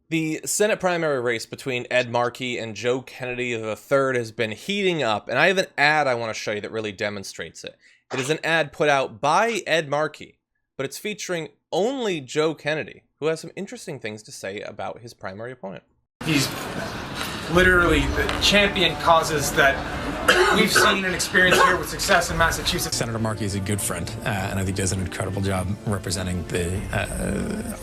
The Senate primary race between Ed Markey and Joe Kennedy III has been heating up, and I have an ad I want to show you that really demonstrates it. It is an ad put out by Ed Markey, but it's featuring only Joe Kennedy, who has some interesting things to say about his primary opponent. He's literally the champion causes that we've seen and experienced here with success in Massachusetts. Senator Markey is a good friend, and I think does an incredible job representing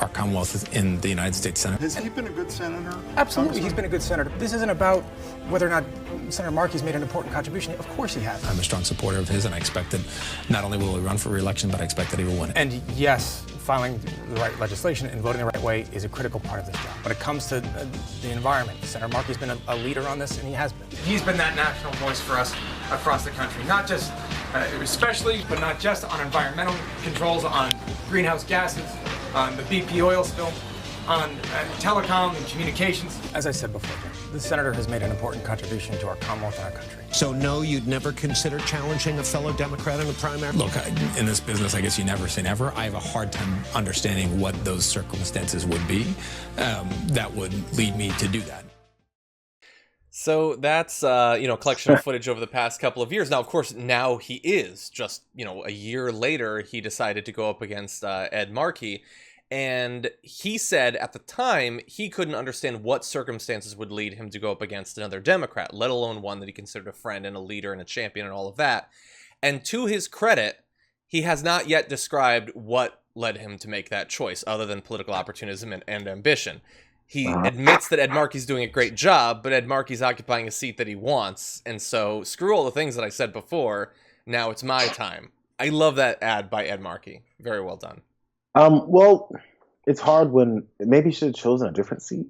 our Commonwealth in the United States Senate. Has he been a good senator? Absolutely, he's been a good senator. This isn't about whether or not Senator Markey's made an important contribution. Of course he has. I'm a strong supporter of his, and I expect that not only will he run for re-election, but I expect that he will win it. And yes, filing the right legislation and voting the right way is a critical part of this job. When it comes to the environment, Senator Markey's been a leader on this, and he has been. He's been that national voice for us across the country, not just, especially, but not just on environmental controls, on greenhouse gases, on the BP oil spill, on telecom and communications. As I said before, the senator has made an important contribution to our Commonwealth and our country. So no, you'd never consider challenging a fellow Democrat in a primary? Look, in this business, I guess you never say never. I have a hard time understanding what those circumstances would be that would lead me to do that. So that's, a collection of footage over the past couple of years. Now, of course, now he is just, a year later, he decided to go up against Ed Markey. And he said at the time he couldn't understand what circumstances would lead him to go up against another Democrat, let alone one that he considered a friend and a leader and a champion and all of that. And to his credit, he has not yet described what led him to make that choice, other than political opportunism and ambition. He admits that Ed Markey's doing a great job, but Ed Markey's occupying a seat that he wants. And so screw all the things that I said before. Now it's my time. I love that ad by Ed Markey. Very well done. Well, it's hard when maybe he should have chosen a different seat,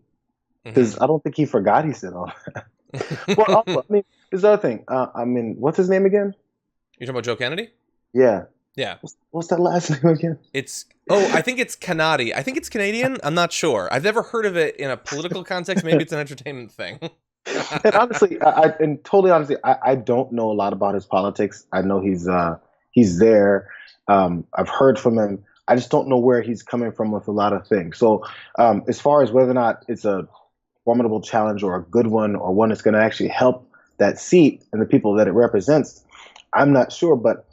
because I don't think he forgot he said all that. Well, also, there's the other thing. What's his name again? You're talking about Joe Kennedy? Yeah. Yeah. What's that last name again? I think it's Canadi. I think it's Canadian. I'm not sure. I've never heard of it in a political context. Maybe it's an entertainment thing. And honestly, I don't know a lot about his politics. I know he's there. I've heard from him. I just don't know where he's coming from with a lot of things. So as far as whether or not it's a formidable challenge or a good one or one that's going to actually help that seat and the people that it represents, I'm not sure. But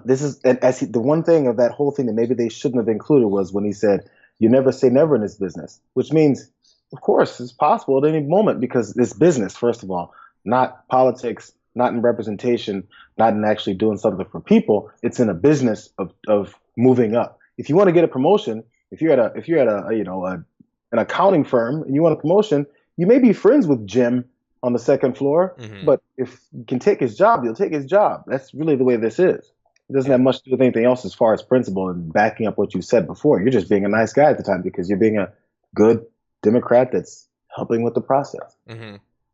this is the one thing of that whole thing that maybe they shouldn't have included was when he said, "You never say never in this business," which means, of course, it's possible at any moment, because it's business, first of all, not politics, not in representation, not in actually doing something for people. It's in a business of moving up. If you want to get a promotion, if you're at an accounting firm and you want a promotion, you may be friends with Jim on the second floor, but if you can take his job, you'll take his job. That's really the way this is. It doesn't have much to do with anything else as far as principle and backing up what you said before. You're just being a nice guy at the time because you're being a good Democrat that's helping with the process.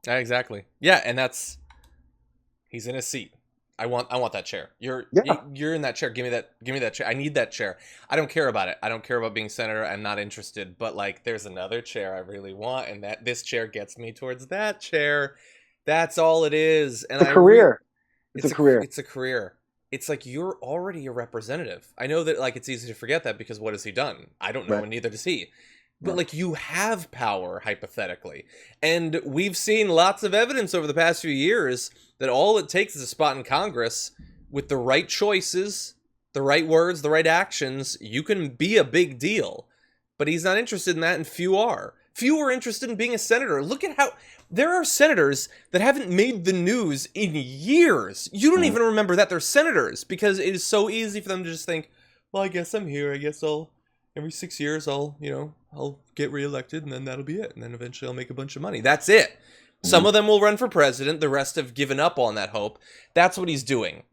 Exactly. Yeah, and he's in his seat. I want that chair. You're in that chair. Give me that chair. I need that chair. I don't care about it. I don't care about being senator. I'm not interested. But there's another chair I really want, and this chair gets me towards that chair. That's all it is. And it's a career. It's a career. It's a career. It's like you're already a representative. I know that it's easy to forget that because what has he done? I don't know, and neither does he. But you have power, hypothetically. And we've seen lots of evidence over the past few years that all it takes is a spot in Congress with the right choices, the right words, the right actions. You can be a big deal. But he's not interested in that, and few are. Few are interested in being a senator. Look at how there are senators that haven't made the news in years. You don't even remember that they're senators because it is so easy for them to just think, well, I guess I'm here. I guess every 6 years I'll get reelected, and then that'll be it. And then eventually I'll make a bunch of money. That's it. Some of them will run for president. The rest have given up on that hope. That's what he's doing.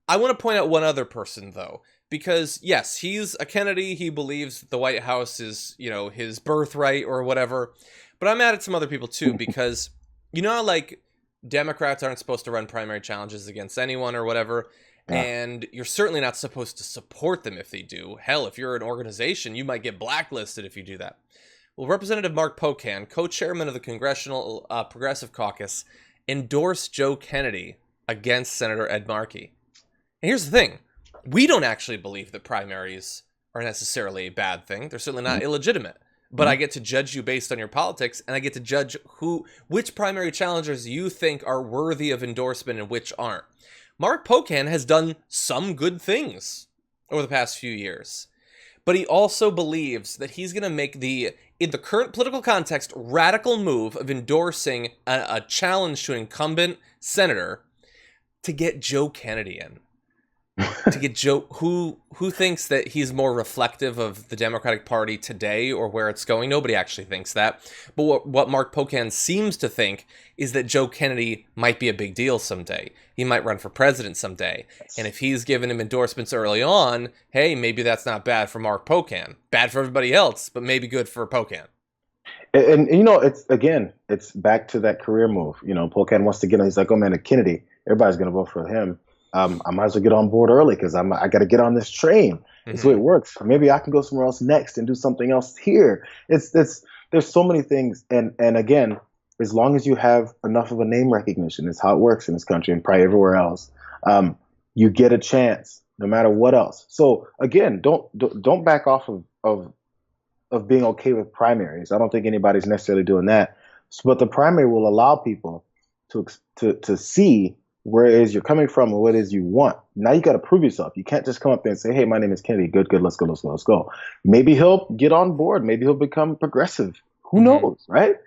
I want to point out one other person, though, because, yes, he's a Kennedy. He believes that the White House is, his birthright or whatever. But I'm mad at some other people, too, because, how, Democrats aren't supposed to run primary challenges against anyone or whatever. And you're certainly not supposed to support them if they do. Hell, if you're an organization, you might get blacklisted if you do that. Well, Representative Mark Pocan, co-chairman of the Congressional Progressive Caucus, endorsed Joe Kennedy against Senator Ed Markey. And here's the thing. We don't actually believe that primaries are necessarily a bad thing. They're certainly not illegitimate. but I get to judge you based on your politics, and I get to judge which primary challengers you think are worthy of endorsement and which aren't. Mark Pocan has done some good things over the past few years, but he also believes that he's going to make in the current political context, radical move of endorsing a challenge to an incumbent senator to get Joe Kennedy in. To get Joe, who thinks that he's more reflective of the Democratic Party today or where it's going. Nobody actually thinks that. But what Mark Pocan seems to think is that Joe Kennedy might be a big deal someday. He might run for president someday. And if he's given him endorsements early on, hey, maybe that's not bad for Mark Pocan. Bad for everybody else, but maybe good for Pocan. And it's back to that career move. Pocan wants to get on. He's like, oh man, Kennedy, everybody's going to vote for him. I might as well get on board early because I got to get on this train. That's the way it works. Maybe I can go somewhere else next and do something else here. There's so many things. And again, as long as you have enough of a name recognition, it's how it works in this country and probably everywhere else. You get a chance no matter what else. So again, don't back off of being okay with primaries. I don't think anybody's necessarily doing that. But the primary will allow people to see where it is you're coming from and what it is you want. Now you got to prove yourself. You can't just come up there and say, hey, my name is Kennedy. Good, let's go. Maybe he'll get on board. Maybe he'll become progressive. Who knows, right?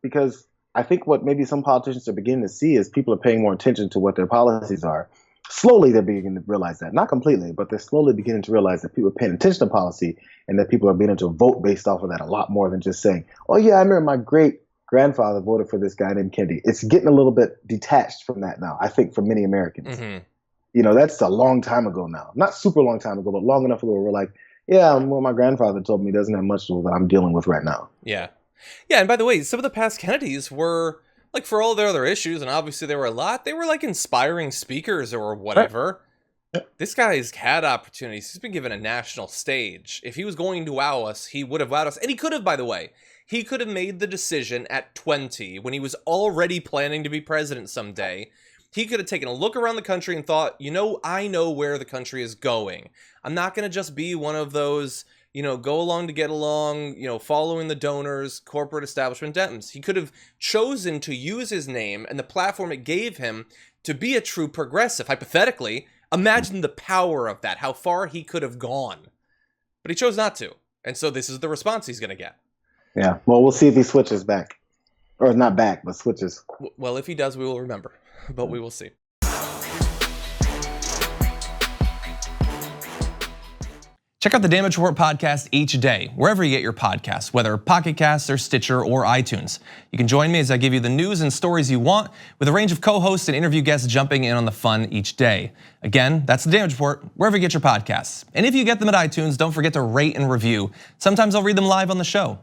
Because I think what maybe some politicians are beginning to see is people are paying more attention to what their policies are. Slowly they're beginning to realize that. Not completely, but they're slowly beginning to realize that people are paying attention to policy and that people are beginning to vote based off of that a lot more than just saying, oh yeah, I remember my great-grandfather voted for this guy named Kennedy. It's getting a little bit detached from that now, I think, for many Americans. That's a long time ago now. Not super long time ago, but long enough ago where we're like, yeah, well, my grandfather told me doesn't have much to do with what I'm dealing with right now. Yeah. Yeah, and by the way, some of the past Kennedys were, like, for all their other issues, and obviously there were a lot, they were like inspiring speakers or whatever. Right. This guy's had opportunities. He's been given a national stage. If he was going to wow us, he would have wowed us. And he could have, by the way. He could have made the decision at 20 when he was already planning to be president someday. He could have taken a look around the country and thought, I know where the country is going. I'm not going to just be one of those, go along to get along, following the donors, corporate establishment Dems. He could have chosen to use his name and the platform it gave him to be a true progressive. Hypothetically, imagine the power of that, how far he could have gone. But he chose not to. And so this is the response he's going to get. Yeah, well, we'll see if he switches back. Or not back, but switches. Well, if he does, we will remember. But we will see. Check out the Damage Report podcast each day, wherever you get your podcasts, whether Pocket Casts or Stitcher or iTunes. You can join me as I give you the news and stories you want, with a range of co-hosts and interview guests jumping in on the fun each day. Again, that's the Damage Report, wherever you get your podcasts. And if you get them at iTunes, don't forget to rate and review. Sometimes I'll read them live on the show.